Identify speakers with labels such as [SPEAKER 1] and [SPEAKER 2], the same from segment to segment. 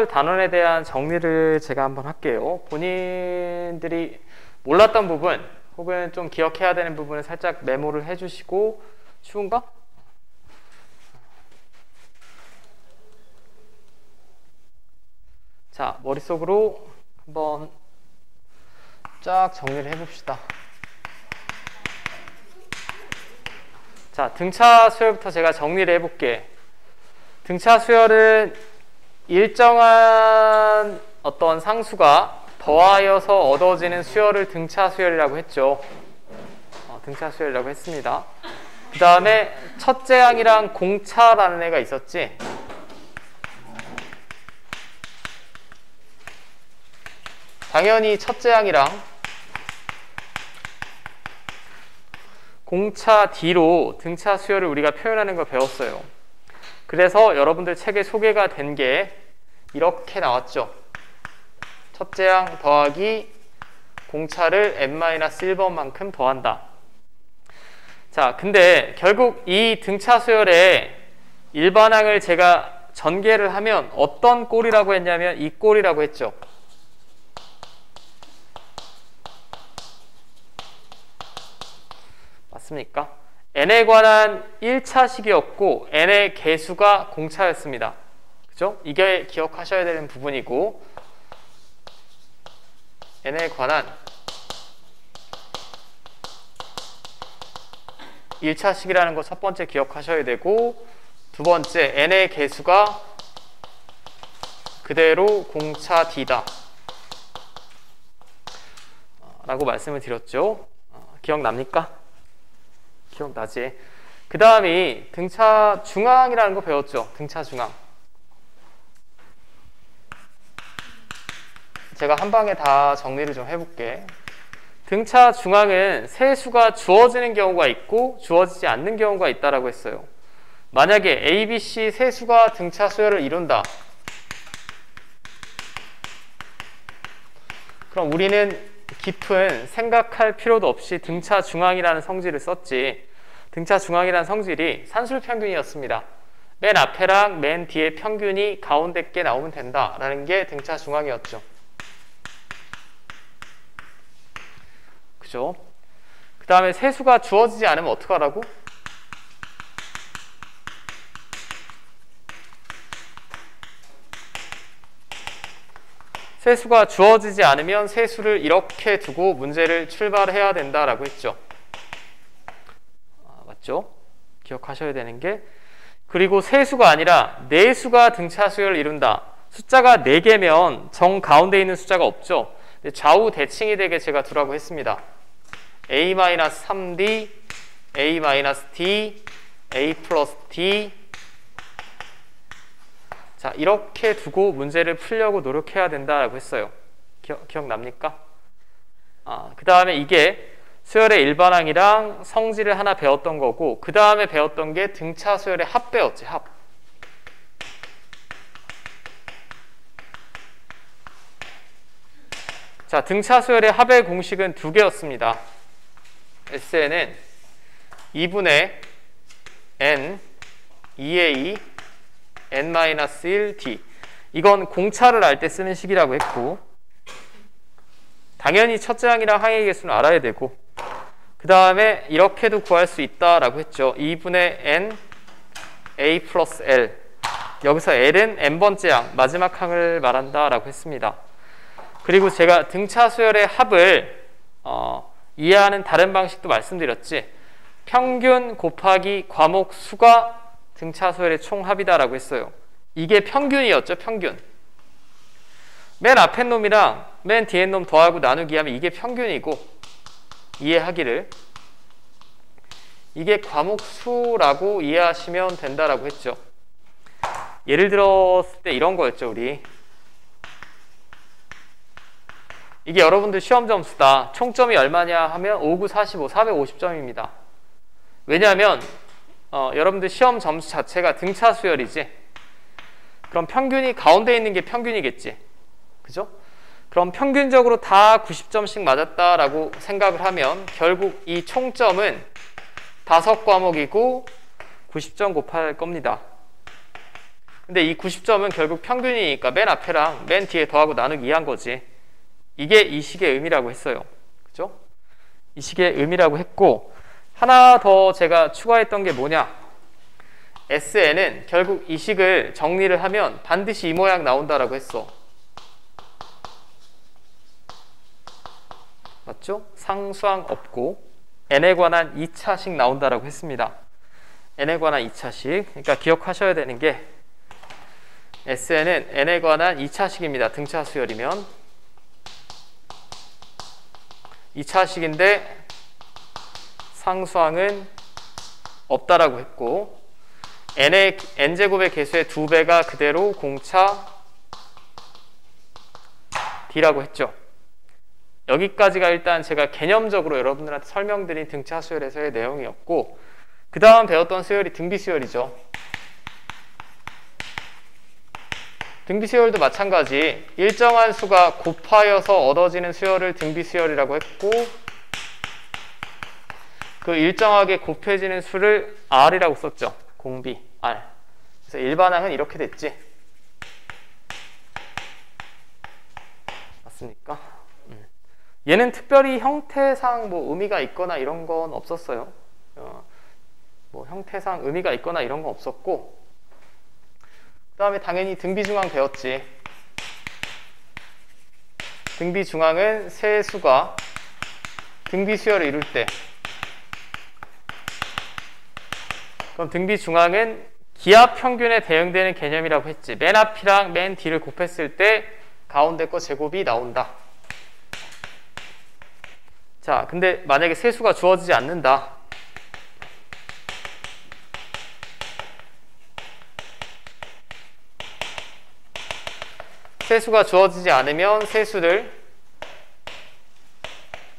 [SPEAKER 1] 수열 단원에 대한 정리를 제가 한번 할게요. 본인들이 몰랐던 부분 혹은 좀 기억해야 되는 부분을 살짝 메모를 해주시고. 쉬운가? 자, 머릿속으로 한번 쫙 정리를 해봅시다. 자, 등차 수열부터 제가 정리를 해볼게. 등차 수열은 일정한 어떤 상수가 더하여서 얻어지는 수열을 등차 수열이라고 했죠. 등차 수열이라고 했습니다. 그 다음에 첫째 항이랑 공차라는 애가 있었지. 당연히 첫째 항이랑 공차 D로 등차 수열을 우리가 표현하는 걸 배웠어요. 그래서 여러분들 책에 소개가 된 게 이렇게 나왔죠. 첫째 항 더하기 공차를 n-1번만큼 더한다. 자, 근데 결국 이 등차 수열의 일반항을 제가 전개를 하면 어떤 꼴이라고 했냐면 이 꼴이라고 했죠. 맞습니까? n에 관한 1차식이었고 n의 개수가 공차였습니다. 그죠? 이게 기억하셔야 되는 부분이고, n에 관한 1차식이라는 거 첫 번째 기억하셔야 되고, 두 번째 n의 개수가 그대로 공차 D다 라고 말씀을 드렸죠. 기억납니까? 기억나지? 그 다음이 등차 중항이라는 거 배웠죠. 등차 중항. 제가 한 방에 다 정리를 좀 해볼게. 등차 중항은 세수가 주어지는 경우가 있고 주어지지 않는 경우가 있다라고 했어요. 만약에 A, B, C 세수가 등차 수열을 이룬다. 그럼 우리는 깊은 생각할 필요도 없이 등차 중항이라는 성질을 썼지. 등차 중항이라는 성질이 산술 평균이었습니다. 맨 앞에랑 맨 뒤에 평균이 가운데 게 나오면 된다라는 게 등차 중항이었죠. 그죠? 그 다음에 세수가 주어지지 않으면 어떡하라고? 세수가 주어지지 않으면 세수를 이렇게 두고 문제를 출발해야 된다라고 했죠. 맞죠? 기억하셔야 되는 게, 그리고 세수가 아니라 내수가 등차 수열을 이룬다. 숫자가 4개면 정 가운데 있는 숫자가 없죠. 좌우 대칭이 되게 제가 두라고 했습니다. A-3D, A-D, A 플러스 D. 자, 이렇게 두고 문제를 풀려고 노력해야 된다라고 했어요. 기억납니까? 그 다음에 이게 수열의 일반항이랑 성질을 하나 배웠던 거고, 그 다음에 배웠던 게 등차 수열의 합 배웠지, 합. 자, 등차 수열의 합의 공식은 2개였습니다. SN은 2분의 N, 2A, N-1D. 이건 공차를 알 때 쓰는 식이라고 했고, 당연히 첫째 항이랑 항의 개수는 알아야 되고, 그 다음에 이렇게도 구할 수 있다라고 했죠. 2분의 N, A 플러스 L. 여기서 L은 N번째 항, 마지막 항을 말한다라고 했습니다. 그리고 제가 등차 수열의 합을 이해하는 다른 방식도 말씀드렸지. 평균 곱하기 과목 수가 등차 수열의 총합이다라고 했어요. 이게 평균이었죠, 평균. 맨 앞에 놈이랑 맨 뒤에 놈 더하고 나누기 하면 이게 평균이고, 이해하기를 이게 과목 수라고 이해하시면 된다라고 했죠. 예를 들었을 때 이런 거였죠, 우리. 이게 여러분들 시험 점수다. 총점이 얼마냐 하면 5, 9, 45, 450점입니다. 왜냐하면 여러분들 시험 점수 자체가 등차 수열이지. 그럼 평균이 가운데 있는 게 평균이겠지. 그죠? 그럼 평균적으로 다 90점씩 맞았다라고 생각을 하면 결국 이 총점은 5과목이고 90점 곱할 겁니다. 근데 이 90점은 결국 평균이니까 맨 앞에랑 맨 뒤에 더하고 나누기 2한 거지. 이게 이 식의 의미라고 했어요. 그죠? 이 식의 의미라고 했고, 하나 더 제가 추가했던 게 뭐냐? SN은 결국 이 식을 정리를 하면 반드시 이 모양 나온다라고 했어. 맞죠? 상수항 없고 n에 관한 2차식 나온다라고 했습니다. n에 관한 2차식. 그러니까 기억하셔야 되는 게 SN은 n에 관한 2차식입니다. 등차 수열이면 2차식인데 상수항은 없다라고 했고, n제곱의 개수의 2배가 그대로 공차 d라고 했죠. 여기까지가 일단 제가 개념적으로 여러분들한테 설명드린 등차 수열에서의 내용이었고, 그 다음 배웠던 수열이 등비 수열이죠. 등비 수열도 마찬가지. 일정한 수가 곱하여서 얻어지는 수열을 등비 수열이라고 했고, 그 일정하게 곱해지는 수를 R이라고 썼죠. 공비 R. 그래서 일반항은 이렇게 됐지. 맞습니까? 얘는 특별히 형태상 뭐 의미가 있거나 이런 건 없었어요. 뭐 형태상 의미가 있거나 이런 건 없었고, 그 다음에 당연히 등비중항 배웠지. 등비중항은 세 수가 등비수열을 이룰 때, 그럼 등비중항은 기하 평균에 대응되는 개념이라고 했지. 맨 앞이랑 맨 뒤를 곱했을 때 가운데 거 제곱이 나온다. 자, 근데 만약에 세수가 주어지지 않는다. 세수가 주어지지 않으면 세수를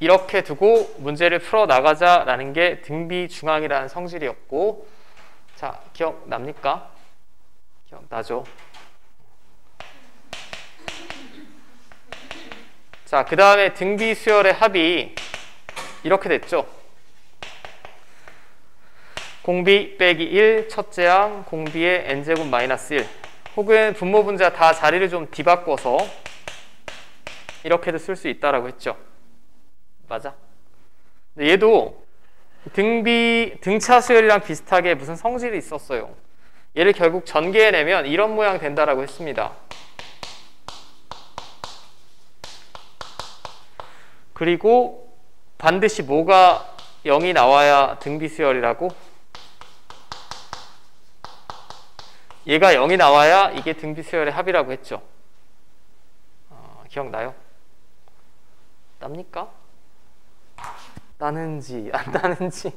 [SPEAKER 1] 이렇게 두고 문제를 풀어나가자라는 게 등비중항이라는 성질이었고, 자, 기억납니까? 기억나죠? 자, 그 다음에 등비수열의 합이 이렇게 됐죠. 공비 빼기 1 첫째 항 공비의 n제곱 마이너스 1, 혹은 분모 분자 다 자리를 좀 뒤바꿔서 이렇게도 쓸 수 있다라고 했죠. 맞아? 얘도 등차 수열이랑 비슷하게 무슨 성질이 있었어요. 얘를 결국 전개해내면 이런 모양 된다라고 했습니다. 그리고 반드시 뭐가 0이 나와야 등비수열이라고? 얘가 0이 나와야 이게 등비수열의 합이라고 했죠. 기억나요? 납니까? 나는지 안 나는지.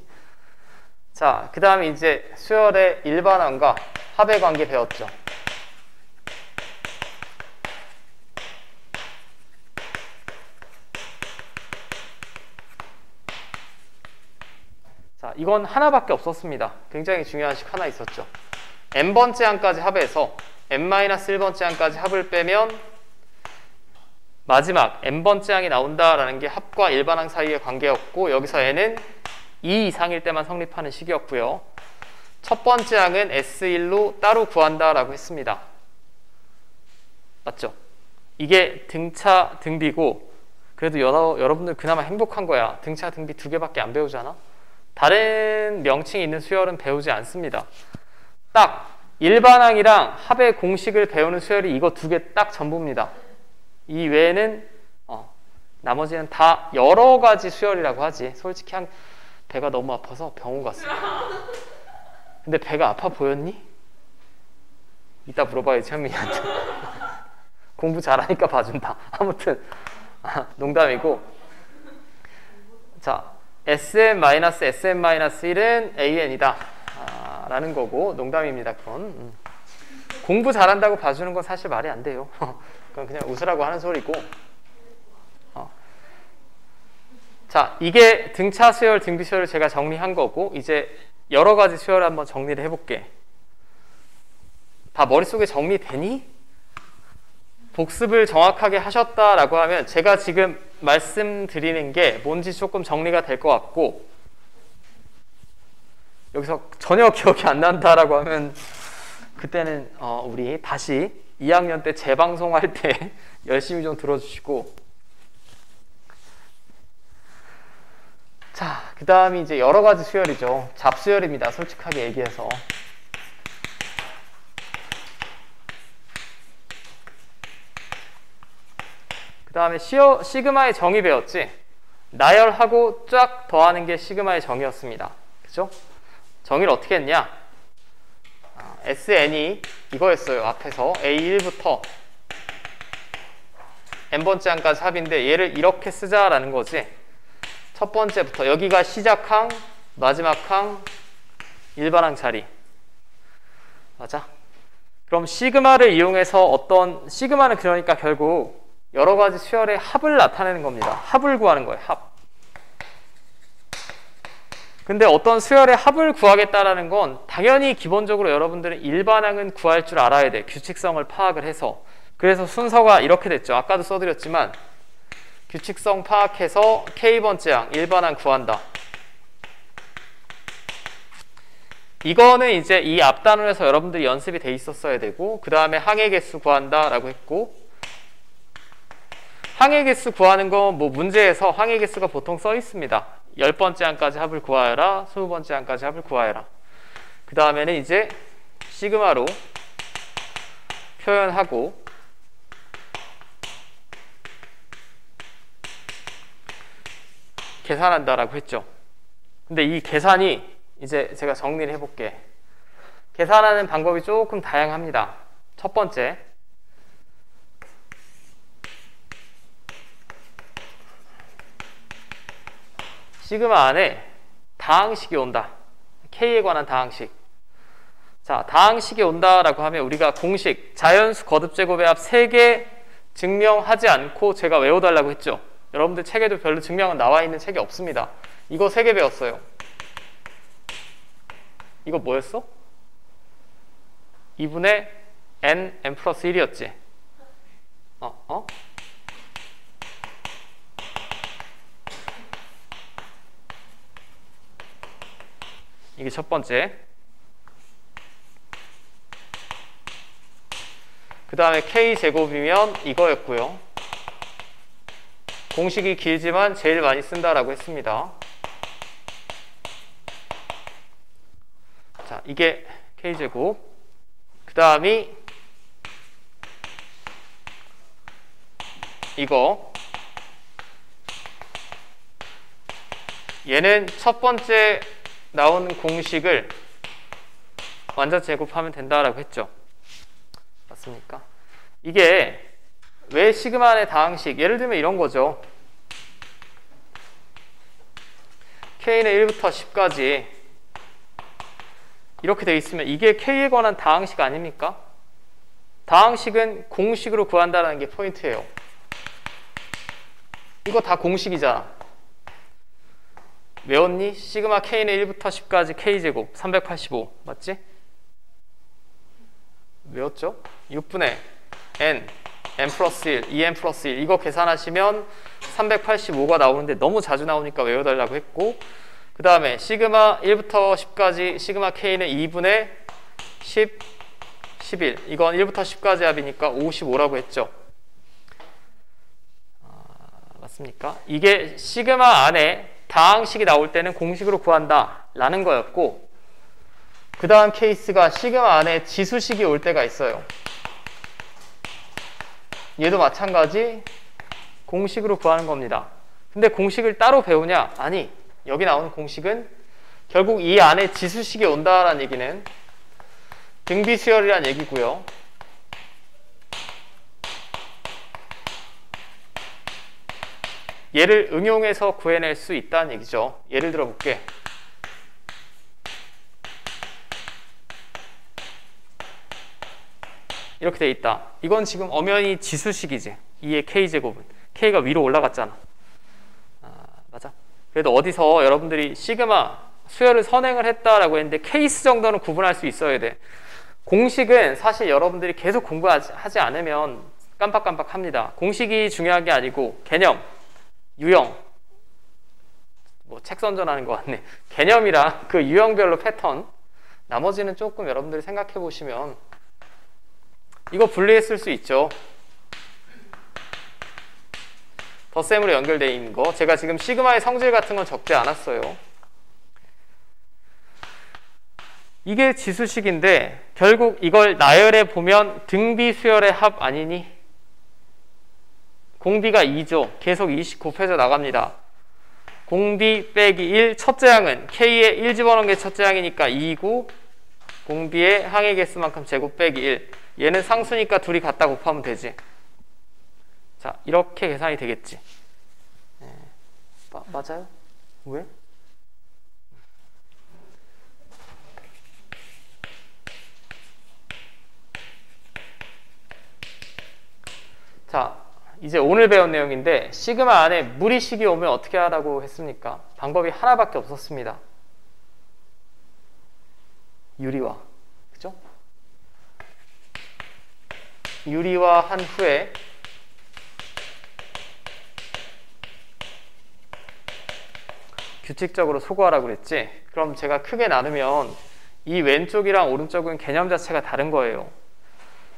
[SPEAKER 1] 자, 그 다음에 이제 수열의 일반항과 합의 관계 배웠죠. 자, 이건 하나밖에 없었습니다. 굉장히 중요한 식 하나 있었죠. n번째 항까지 합해서 n-1번째 항까지 합을 빼면 마지막 n번째 항이 나온다라는 게 합과 일반항 사이의 관계였고, 여기서 n은 2 이상일 때만 성립하는 식이었고요. 첫 번째 항은 S1로 따로 구한다라고 했습니다. 맞죠? 이게 등차 등비고, 그래도 여러분들 그나마 행복한 거야. 등차 등비 2개밖에 안 배우잖아. 다른 명칭이 있는 수열은 배우지 않습니다. 딱 일반항이랑 합의 공식을 배우는 수열이 이거 2개 딱 전부입니다. 이 외에는 나머지는 다 여러 가지 수열이라고 하지. 솔직히 배가 너무 아파서 병원 갔어. 근데 배가 아파 보였니? 이따 물어봐야지, 현민이한테. 공부 잘하니까 봐준다. 아무튼 농담이고. 자, Sn-Sn-1은 AN이다 라는 거고, 농담입니다. 그건 공부 잘한다고 봐주는 건 사실 말이 안 돼요. 그건 그냥 웃으라고 하는 소리고. 자, 이게 등차 수열, 등비 수열을 제가 정리한 거고, 이제 여러 가지 수열을 한번 정리를 해볼게. 다 머릿속에 정리되니? 복습을 정확하게 하셨다라고 하면 제가 지금 말씀드리는 게 뭔지 조금 정리가 될 것 같고, 여기서 전혀 기억이 안 난다라고 하면 그때는 우리 다시 2학년 때 재방송할 때 열심히 좀 들어주시고, 자, 그 다음이 이제 여러 가지 수열이죠. 잡수열입니다. 솔직하게 얘기해서. 그 다음에 시그마의 정의 배웠지? 나열하고 쫙 더하는 게 시그마의 정의였습니다. 그죠? 정의를 어떻게 했냐? SN이 이거였어요. 앞에서 A1부터 n번째 항까지 합인데 얘를 이렇게 쓰자라는 거지. 첫 번째부터 여기가 시작항, 마지막 항, 일반항 자리. 맞아? 그럼 시그마를 이용해서 시그마는 그러니까 결국 여러 가지 수열의 합을 나타내는 겁니다. 합을 구하는 거예요. 합. 근데 어떤 수열의 합을 구하겠다라는 건 당연히 기본적으로 여러분들은 일반항은 구할 줄 알아야 돼. 규칙성을 파악을 해서. 그래서 순서가 이렇게 됐죠. 아까도 써드렸지만 규칙성 파악해서 K번째 항, 일반항 구한다. 이거는 이제 이 앞단원에서 여러분들이 연습이 돼 있었어야 되고, 그 다음에 항의 개수 구한다 라고 했고, 항의 개수 구하는 거 뭐 문제에서 항의 개수가 보통 써 있습니다. 10번째 항까지 합을 구하여라, 20번째 항까지 합을 구하여라. 그 다음에는 이제 시그마로 표현하고, 계산한다라고 했죠. 근데 이 계산이 이제 제가 정리를 해볼게. 계산하는 방법이 조금 다양합니다. 첫 번째, 시그마 안에 다항식이 온다. K에 관한 다항식. 자, 다항식이 온다라고 하면 우리가 공식, 자연수 거듭제곱의 합 3개 증명하지 않고 제가 외워달라고 했죠. 여러분들 책에도 별로 증명은 나와 있는 책이 없습니다. 이거 3개 배웠어요. 이거 뭐였어? 2분의 n 플러스 1이었지? 이게 첫 번째. 그 다음에 K제곱이면 이거였고요. 공식이 길지만 제일 많이 쓴다라고 했습니다. 자, 이게 K제곱. 그 다음이 이거. 얘는 첫 번째 나온 공식을 완전 제곱하면 된다라고 했죠. 맞습니까? 이게 왜 시그마 안의 다항식, 예를 들면 이런 거죠. K는 1부터 10까지 이렇게 되어 있으면 이게 K에 관한 다항식 아닙니까? 다항식은 공식으로 구한다는 게 포인트예요. 이거 다 공식이잖아. 외웠니? 시그마 K는 1부터 10까지 K제곱 385 맞지? 외웠죠? 6분의 n 플러스 1, 2n 플러스 1 이거 계산하시면 385가 나오는데 너무 자주 나오니까 외워달라고 했고, 그 다음에 시그마 1부터 10까지 시그마 K는 2분의 10, 11 이건 1부터 10까지 합이니까 55라고 했죠. 맞습니까? 이게 시그마 안에 다항식이 나올 때는 공식으로 구한다 라는 거였고, 그 다음 케이스가 시그마 안에 지수식이 올 때가 있어요. 얘도 마찬가지 공식으로 구하는 겁니다. 근데 공식을 따로 배우냐? 아니, 여기 나오는 공식은 결국 이 안에 지수식이 온다라는 얘기는 등비수열이라는 얘기고요. 얘를 응용해서 구해낼 수 있다는 얘기죠. 예를 들어 볼게. 이렇게 돼 있다. 이건 지금 엄연히 지수식이지. 2의 K제곱은. K가 위로 올라갔잖아. 맞아? 그래도 어디서 여러분들이 시그마 수열을 선행을 했다라고 했는데 케이스 정도는 구분할 수 있어야 돼. 공식은 사실 여러분들이 계속 공부하지 않으면 깜빡깜빡합니다. 공식이 중요한 게 아니고 개념, 유형, 뭐 책 선전하는 것 같네. 개념이랑 그 유형별로 패턴, 나머지는 조금 여러분들이 생각해 보시면 이거 분리했을 수 있죠. 덧셈으로 연결되어 있는 거. 제가 지금 시그마의 성질 같은 건 적지 않았어요. 이게 지수식인데 결국 이걸 나열해 보면 등비 수열의 합 아니니? 공비가 2죠. 계속 2씩 곱해져 나갑니다. 공비 빼기 1, 첫째 항은 K에 1 집어넣은 게 첫째 항이니까 2고 공비의 항의 개수만큼 제곱 빼기 1. 얘는 상수니까 둘이 갖다 곱하면 되지. 자, 이렇게 계산이 되겠지. 맞아요? 왜? 자, 이제 오늘 배운 내용인데 시그마 안에 무리식이 오면 어떻게 하라고 했습니까? 방법이 하나밖에 없었습니다. 유리화. 그죠? 유리화한 후에 규칙적으로 소거하라고 그랬지? 그럼 제가 크게 나누면 이 왼쪽이랑 오른쪽은 개념 자체가 다른 거예요.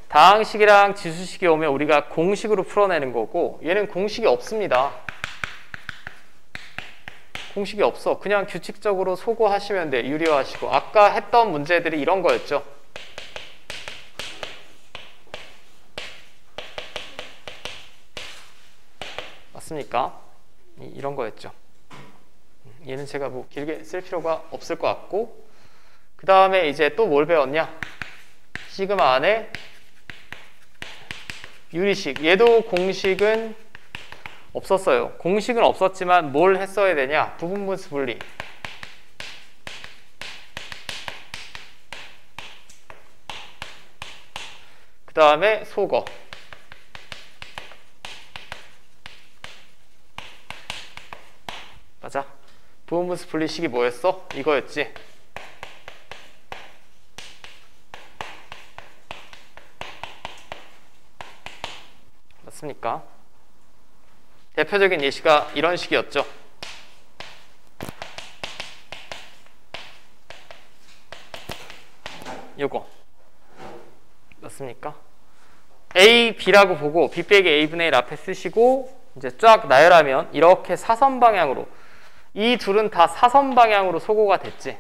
[SPEAKER 1] 다항식이랑 지수식이 오면 우리가 공식으로 풀어내는 거고 얘는 공식이 없습니다. 공식이 없어. 그냥 규칙적으로 소거하시면 돼. 유리화하시고. 아까 했던 문제들이 이런 거였죠. 맞습니까? 이런 거였죠. 얘는 제가 뭐 길게 쓸 필요가 없을 것 같고 그 다음에 이제 또 뭘 배웠냐? 시그마 안에 유리식. 얘도 공식은 없었어요. 공식은 없었지만 뭘 했어야 되냐? 부분분수 분리. 그 다음에 소거. 맞아. 부분분수 분리식이 뭐였어? 이거였지. 맞습니까? 대표적인 예시가 이런 식이었죠. 요거 맞습니까? A, B라고 보고 B 빼기 A분의 1 앞에 쓰시고 이제 쫙 나열하면 이렇게 사선 방향으로 이 둘은 다 사선 방향으로 소거가 됐지.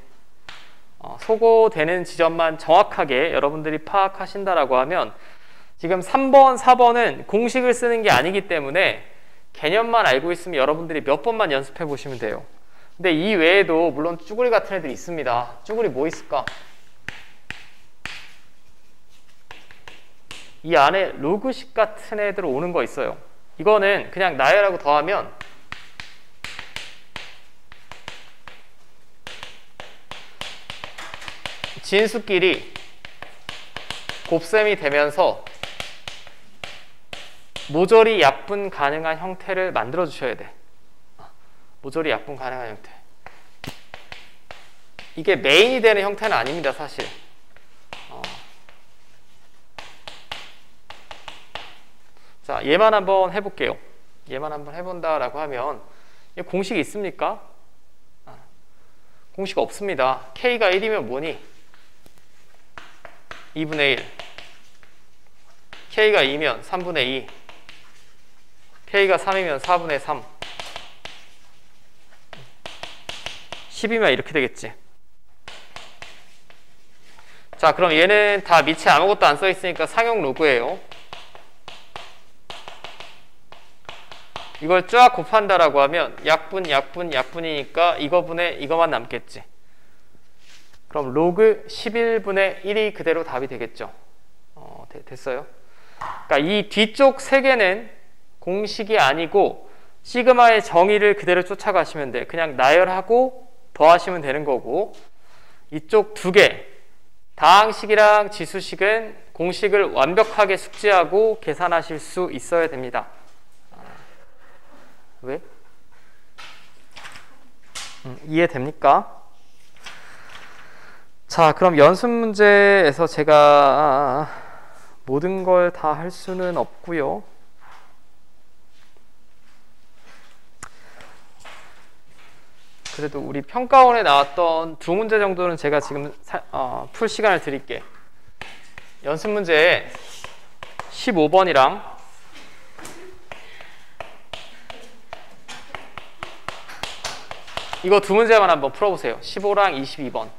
[SPEAKER 1] 소거되는 지점만 정확하게 여러분들이 파악하신다라고 하면 지금 3번, 4번은 공식을 쓰는 게 아니기 때문에 개념만 알고 있으면 여러분들이 몇 번만 연습해 보시면 돼요. 근데 이 외에도 물론 쭈구리 같은 애들이 있습니다. 쭈구리 뭐 있을까? 이 안에 로그식 같은 애들 오는 거 있어요. 이거는 그냥 나열하고 더하면 진수끼리 곱셈이 되면서 모조리 약분 가능한 형태를 만들어 주셔야 돼. 모조리 약분 가능한 형태. 이게 메인이 되는 형태는 아닙니다, 사실. 자, 얘만 한번 해볼게요. 얘만 한번 해본다라고 하면 공식이 있습니까? 공식 없습니다. K가 1이면 뭐니? 2분의 1. K가 2면 3분의 2. K가 3이면 4분의 3. 10이면 이렇게 되겠지. 자, 그럼 얘는 다 밑에 아무것도 안 써있으니까 상용 로그예요. 이걸 쫙 곱한다라고 하면 약분, 약분, 약분이니까 이거분의 이거만 남겠지. 그럼 로그 11분의 1이 그대로 답이 되겠죠. 됐어요. 그러니까 이 뒤쪽 세 개는 공식이 아니고 시그마의 정의를 그대로 쫓아가시면 돼. 그냥 나열하고 더하시면 되는 거고 이쪽 두 개, 다항식이랑 지수식은 공식을 완벽하게 숙지하고 계산하실 수 있어야 됩니다. 왜? 이해됩니까? 자, 그럼 연습 문제에서 제가 모든 걸 다 할 수는 없고요. 그래도 우리 평가원에 나왔던 두 문제 정도는 제가 지금 풀 시간을 드릴게. 연습 문제 15번이랑 이거 두 문제만 한번 풀어보세요. 15랑 22번.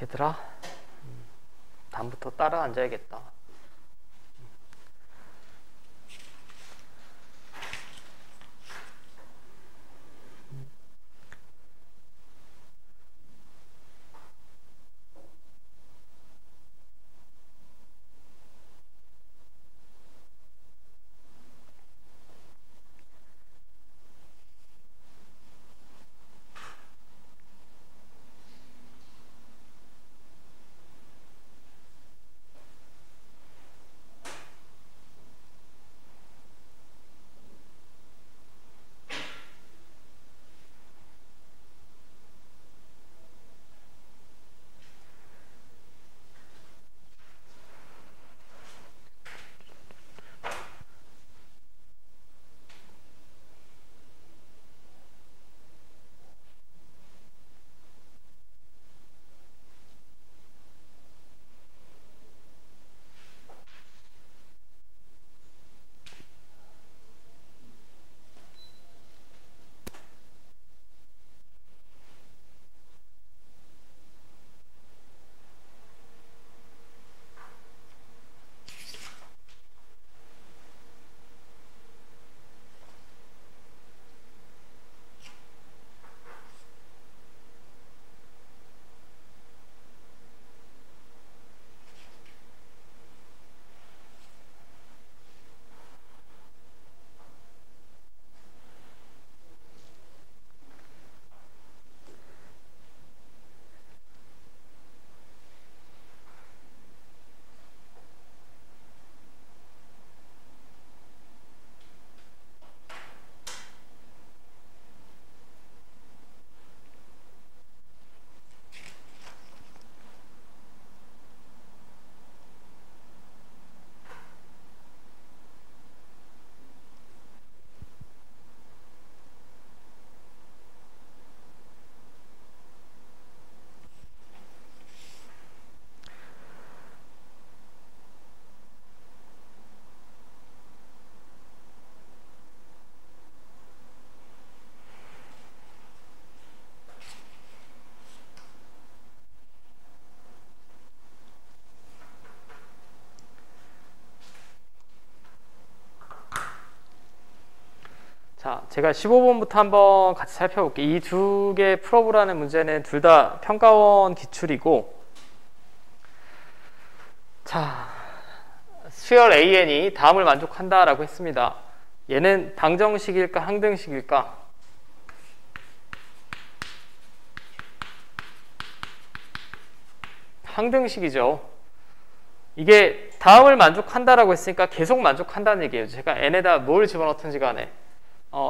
[SPEAKER 1] 얘들아, 다음부터 따라 앉아야겠다. 제가 15번부터 한번 같이 살펴볼게요. 이 두 개 풀어보라는 문제는 둘 다 평가원 기출이고, 자, 수열 AN이 다음을 만족한다라고 했습니다. 얘는 방정식일까 항등식일까? 항등식이죠. 이게 다음을 만족한다라고 했으니까 계속 만족한다는 얘기예요. 제가 n에다 뭘 집어넣든지 간에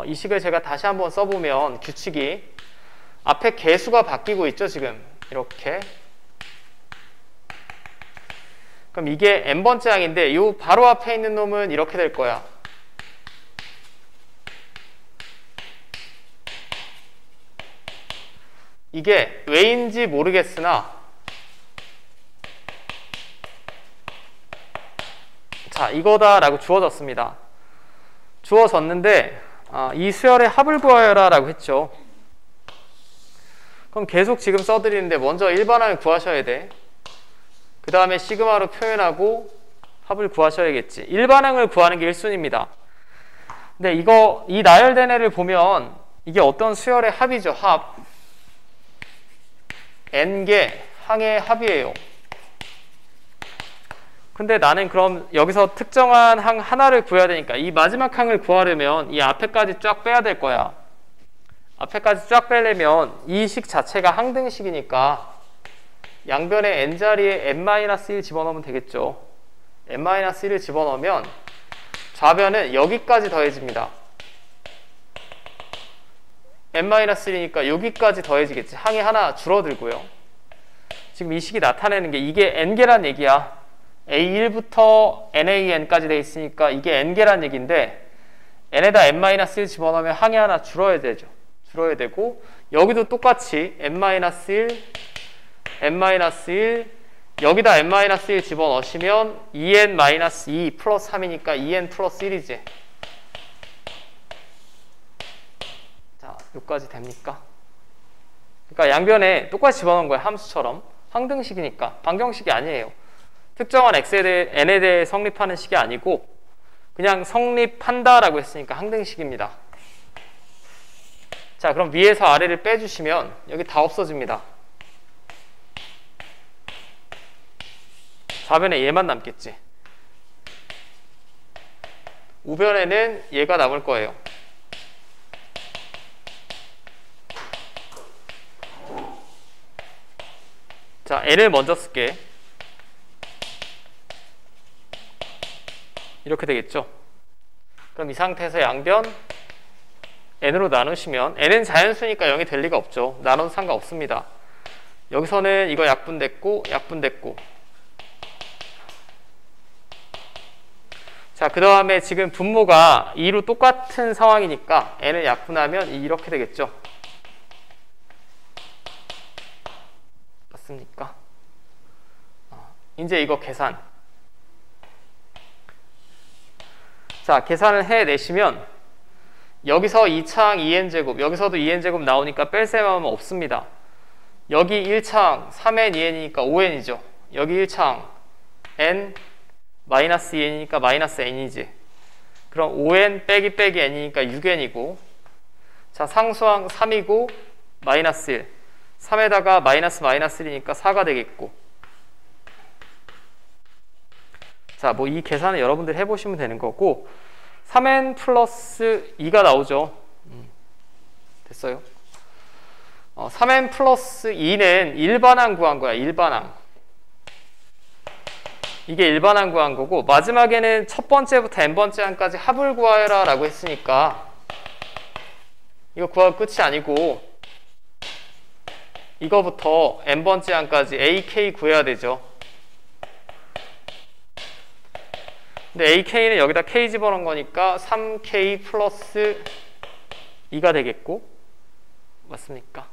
[SPEAKER 1] 이 식을 제가 다시 한번 써보면 규칙이 앞에 개수가 바뀌고 있죠. 지금 이렇게. 그럼 이게 n번째 항인데 이 바로 앞에 있는 놈은 이렇게 될 거야. 이게 왜인지 모르겠으나, 자, 이거다 라고 주어졌습니다. 주어졌는데 이 수열의 합을 구하여라 라고 했죠. 그럼 계속 지금 써드리는데 먼저 일반항을 구하셔야 돼. 그 다음에 시그마로 표현하고 합을 구하셔야겠지. 일반항을 구하는 게 1순위입니다. 근데 이 나열된 애를 보면 이게 어떤 수열의 합이죠. 합. n개 항의 합이에요. 근데 나는 그럼 여기서 특정한 항 하나를 구해야 되니까 이 마지막 항을 구하려면 이 앞에까지 쫙 빼야 될 거야. 앞에까지 쫙 빼려면 이 식 자체가 항등식이니까 양변에 n자리에 n-1 집어넣으면 되겠죠. n-1을 집어넣으면 좌변은 여기까지 더해집니다. n-1이니까 여기까지 더해지겠지. 항이 하나 줄어들고요. 지금 이 식이 나타내는 게 이게 n개란 얘기야. A1부터 NAN까지 돼 있으니까 이게 n개란 얘기인데 n에다 n-1 집어넣으면 항이 하나 줄어야 되죠. 줄어야 되고 여기도 똑같이 n-1, n-1 여기다 n-1 집어넣으시면 2n-2 플러스 3이니까 2n 플러스 1이지. 자, 여기까지 됩니까? 그러니까 양변에 똑같이 집어넣은 거예요. 함수처럼. 항등식이니까. 방정식이 아니에요. 특정한 x에 대해 n에 대해 성립하는 식이 아니고 그냥 성립한다라고 했으니까 항등식입니다. 자, 그럼 위에서 아래를 빼주시면 여기 다 없어집니다. 좌변에 얘만 남겠지. 우변에는 얘가 남을 거예요. 자, n을 먼저 쓸게. 이렇게 되겠죠. 그럼 이 상태에서 양변 n으로 나누시면 n은 자연수니까 0이 될 리가 없죠. 나눠도 상관없습니다. 여기서는 이거 약분됐고 약분됐고. 자, 그 다음에 지금 분모가 2로 똑같은 상황이니까 n을 약분하면 이렇게 되겠죠. 맞습니까? 이제 이거 계산. 자, 계산을 해내시면 여기서 2창 2n제곱, 여기서도 2n제곱 나오니까 뺄셈하면 없습니다. 여기 1창 3n2n이니까 5n이죠. 여기 1창 n 마이너스 2n이니까 마이너스 n이지. 그럼 5n 빼기 빼기 n이니까 6n이고, 자, 상수항 3이고 마이너스 1, 3에다가 마이너스 마이너스 1이니까 4가 되겠고. 자, 뭐 이 계산을 여러분들 해보시면 되는 거고, 3n 플러스 2가 나오죠. 됐어요? 3n 플러스 2는 일반항 구한 거야. 일반항. 이게 일반항 구한 거고, 마지막에는 첫 번째부터 n번째 항까지 합을 구하여라 라고 했으니까 이거 구하고 끝이 아니고 이거부터 n번째 항까지 AK 구해야 되죠. 근데 AK는 여기다 K 집어넣은 거니까 3K 플러스 2가 되겠고, 맞습니까?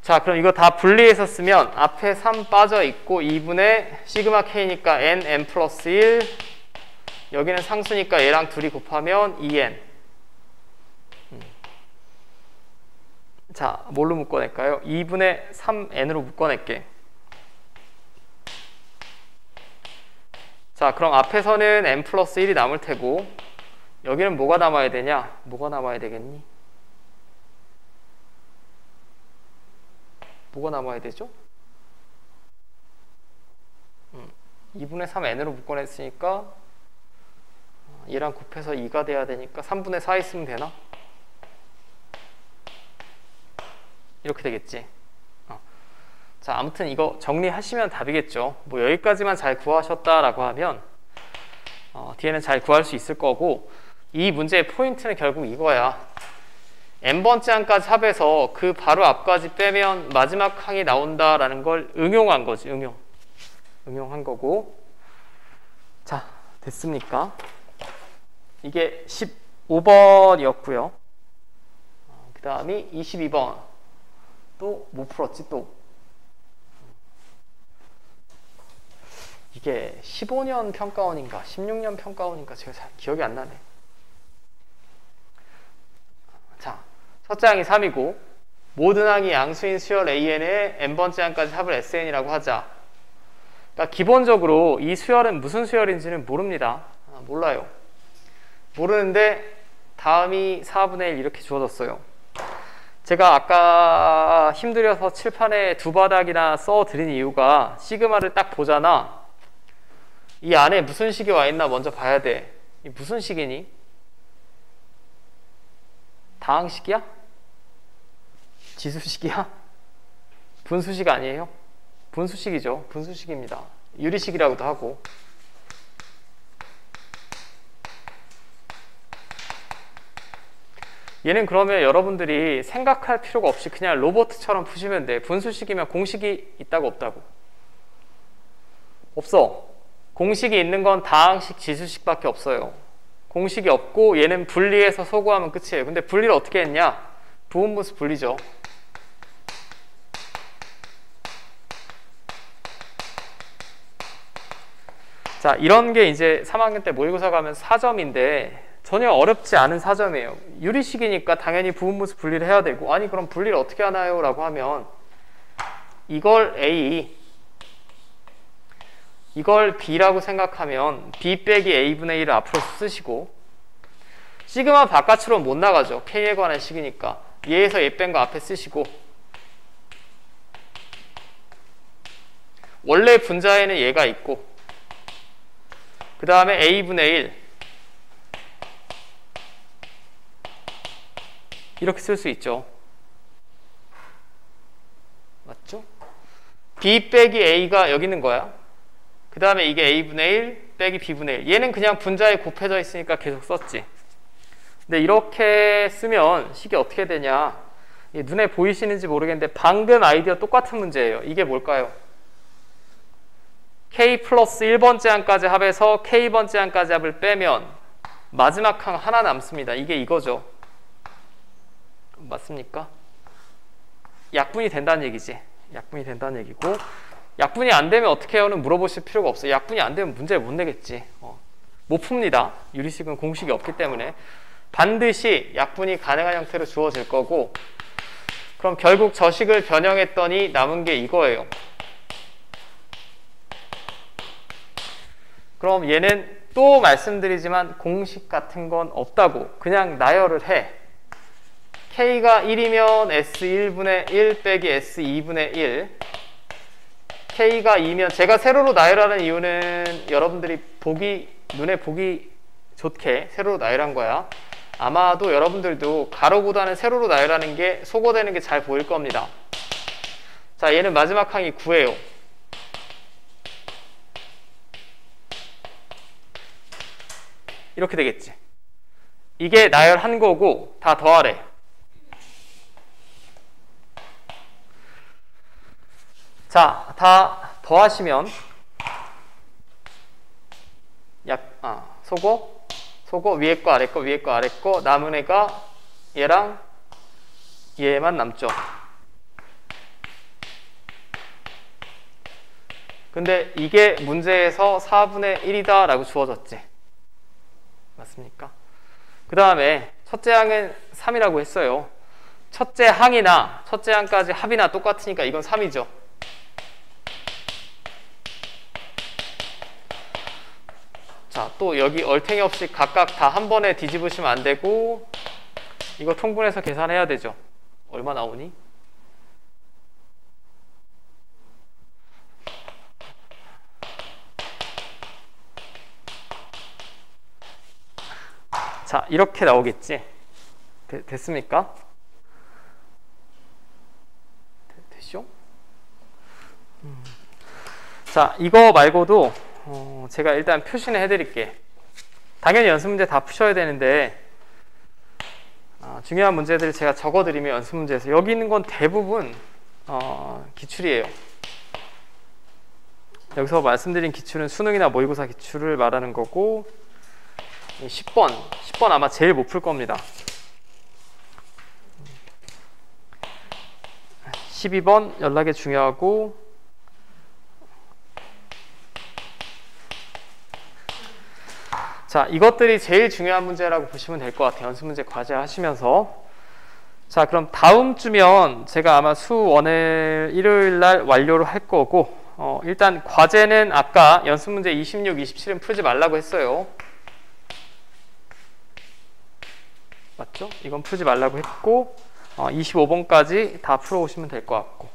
[SPEAKER 1] 자, 그럼 이거 다 분리해서 쓰면 앞에 3 빠져 있고 2분의 시그마 K니까 n 플러스 1, 여기는 상수니까 얘랑 둘이 곱하면 2n. 자, 뭘로 묶어낼까요? 2분의 3n으로 묶어낼게. 자, 그럼 앞에서는 n 플러스 1이 남을 테고 여기는 뭐가 남아야 되냐? 뭐가 남아야 되겠니? 뭐가 남아야 되죠? 2분의 3 n으로 묶어냈으니까 얘랑 곱해서 2가 돼야 되니까 3분의 4 있으면 되나? 이렇게 되겠지. 자, 아무튼 이거 정리하시면 답이겠죠. 뭐 여기까지만 잘 구하셨다라고 하면 뒤에는 잘 구할 수 있을 거고, 이 문제의 포인트는 결국 이거야. n번째 항까지 합해서 그 바로 앞까지 빼면 마지막 항이 나온다라는 걸 응용한 거지. 응용한 거고. 자, 됐습니까? 이게 15번이었고요. 그 다음이 22번. 또 못 풀었지 또. 이게 15년 평가원인가 16년 평가원인가 제가 잘 기억이 안 나네. 자, 첫째 항이 3이고 모든 항이 양수인 수열 AN의 n번째 항까지 합을 SN이라고 하자. 그러니까 기본적으로 이 수열은 무슨 수열인지는 모릅니다. 몰라요. 모르는데 다음이 4분의 1 이렇게 주어졌어요. 제가 아까 힘들여서 칠판에 두 바닥이나 써드린 이유가 시그마를 딱 보잖아. 이 안에 무슨 식이 와 있나 먼저 봐야 돼. 이 무슨 식이니? 다항식이야? 지수식이야? 분수식 아니에요? 분수식이죠. 분수식입니다. 유리식이라고도 하고. 얘는 그러면 여러분들이 생각할 필요가 없이 그냥 로봇처럼 푸시면 돼. 분수식이면 공식이 있다고 없다고? 없어. 공식이 있는 건 다항식, 지수식밖에 없어요. 공식이 없고 얘는 분리해서 소구하면 끝이에요. 근데 분리를 어떻게 했냐? 부분분수 분리죠. 자, 이런 게 이제 3학년 때 모의고사 가면 4점인데 전혀 어렵지 않은 4점이에요. 유리식이니까 당연히 부분분수 분리를 해야 되고, 아니 그럼 분리를 어떻게 하나요? 라고 하면 이걸 A, 이걸 B라고 생각하면 B 빼기 A분의 1을 앞으로 쓰시고, 시그마 바깥으로 못 나가죠. K에 관한 식이니까 얘에서 얘 뺀 거 앞에 쓰시고, 원래 분자에는 얘가 있고, 그 다음에 A분의 1 이렇게 쓸 수 있죠. 맞죠? B 빼기 A가 여기 있는 거야. 그 다음에 이게 A분의 1 빼기 B분의 1. 얘는 그냥 분자에 곱해져 있으니까 계속 썼지. 근데 이렇게 쓰면 식이 어떻게 되냐. 눈에 보이시는지 모르겠는데 방금 아이디어 똑같은 문제예요. 이게 뭘까요? K 플러스 1번째 항까지 합해서 K번째 항까지 합을 빼면 마지막 항 하나 남습니다. 이게 이거죠. 맞습니까? 약분이 된다는 얘기지. 약분이 된다는 얘기고, 약분이 안 되면 어떻게 해요는 물어보실 필요가 없어요. 약분이 안 되면 문제를 못 내겠지. 못 풉니다. 유리식은 공식이 없기 때문에 반드시 약분이 가능한 형태로 주어질 거고, 그럼 결국 저 식을 변형했더니 남은 게 이거예요. 그럼 얘는 또 말씀드리지만 공식 같은 건 없다고 그냥 나열을 해. K가 1이면 S1분의 1 빼기 S2분의 1, K가 2면, 제가 세로로 나열하는 이유는 여러분들이 눈에 보기 좋게 세로로 나열한 거야. 아마도 여러분들도 가로보다는 세로로 나열하는 게 소거되는 게 잘 보일 겁니다. 자, 얘는 마지막 항이 9예요. 이렇게 되겠지. 이게 나열한 거고 다 더하래. 자, 다 더하시면 소거 위에 거 아래 거 위에 거 아래 거 남은 애가 얘랑 얘만 남죠. 근데 이게 문제에서 4분의 1이다 라고 주어졌지. 맞습니까? 그 다음에 첫째 항은 3이라고 했어요. 첫째 항이나 첫째 항까지 합이나 똑같으니까 이건 3이죠. 자, 자, 또 여기 얼탱이 없이 각각 다 한 번에 뒤집으시면 안 되고 이거 통분해서 계산해야 되죠. 얼마 나오니? 자, 이렇게 나오겠지? 됐습니까? 됐죠? 자, 이거 말고도 제가 일단 표시는 해드릴게. 당연히 연습 문제 다 푸셔야 되는데 중요한 문제들을 제가 적어드리면 연습 문제에서 여기 있는 건 대부분 기출이에요. 여기서 말씀드린 기출은 수능이나 모의고사 기출을 말하는 거고 10번 아마 제일 못 풀 겁니다. 12번 연락이 중요하고 자, 이것들이 제일 중요한 문제라고 보시면 될 것 같아요. 연습 문제 과제 하시면서. 자, 그럼 다음 주면 제가 아마 수원을 일요일 날 완료를 할 거고 일단 과제는 아까 연습 문제 26, 27은 풀지 말라고 했어요. 맞죠? 이건 풀지 말라고 했고 25번까지 다 풀어오시면 될 것 같고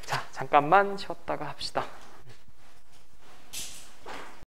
[SPEAKER 1] 자, 잠깐만 쉬었다가 합시다.